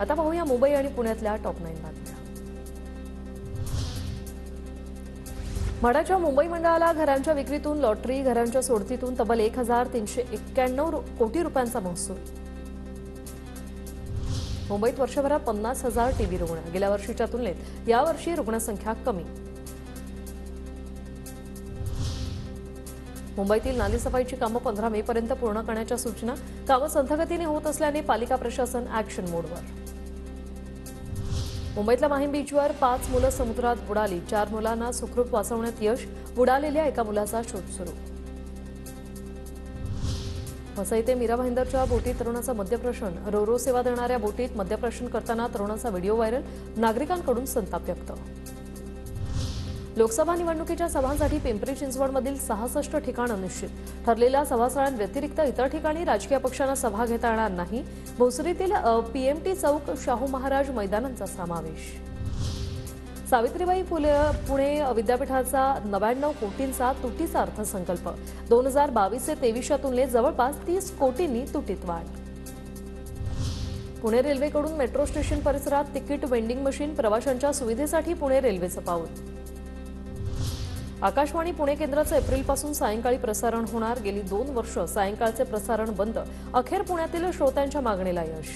आता पाहूया मुंबई आणि पुण्यातल्या टॉप 9 बातम्या। म्हाडाच्या मुंबई मंडळाला घरांच्या विक्रीतून, लॉटरी, घरांच्या सोडतीतून तब्बल 1391 कोटी रुपयांचा महसूल। मुंबईत वर्षभरात 50,000 टीबी रुग्ण, गेल्या वर्षीच्या तुलनेत यावर्षी रुग्णसंख्या कमी। मुंबईतील नालेसफाईची कामं 15 मे पर्यंत पूर्ण करण्याच्या सूचना, कामं संथगतीने होत असल्याने पालिका प्रशासन ॲक्शन मोडवर। मुंबईतल्या माहीम बीचवर 5 मुलं समुद्रात बुडाली, 4 मुलांना सुखरूप वाचवण्यात यश, बुडालेल्या एका मुलाचा शोध सुरू। वसई ते मीरा भाईंदरच्या बोटीत तरुणाचा मद्यप्राशन, रोरो सेवा देणाऱ्या बोटीत मद्यप्राशन करताना तरुणाचा व्हिडिओ व्हायरल, नागरिकांकडून संताप व्यक्त। लोकसभा निवडणुकीच्या सभांसाठी पिंपरी चिंचवडमधील 66 ठिकाणं निश्चित, ठरलेल्या सभास्थळांव्यतिरिक्त इतर ठिकाणी राजकीय पक्षांना सभा घेता येणार नाही। भोसरीतील पीएमटी चौक, शाहू महाराज मैदानांचा समावेश। सावित्रीबाई फुले पुणे विद्यापीठाचा 99 कोटींचा तुटीचा अर्थसंकल्प, 2022 ते 23च्या तुलनेत जवळपास 30 कोटींनी तुटीत वाढ। पुणे रेल्वेकडून मेट्रो स्टेशन परिसरात तिकीट वेंडिंग मशीन, प्रवाशांच्या सुविधेसाठी पुणे रेल्वेचं पाऊल। आकाशवाणी पुणे केंद्राचं एप्रिलपासून सायंकाळी प्रसारण होणार, गेली 2 वर्ष सायंकाळचे प्रसारण बंद, अखेर पुण्यातील श्रोत्यांच्या मागणीला यश।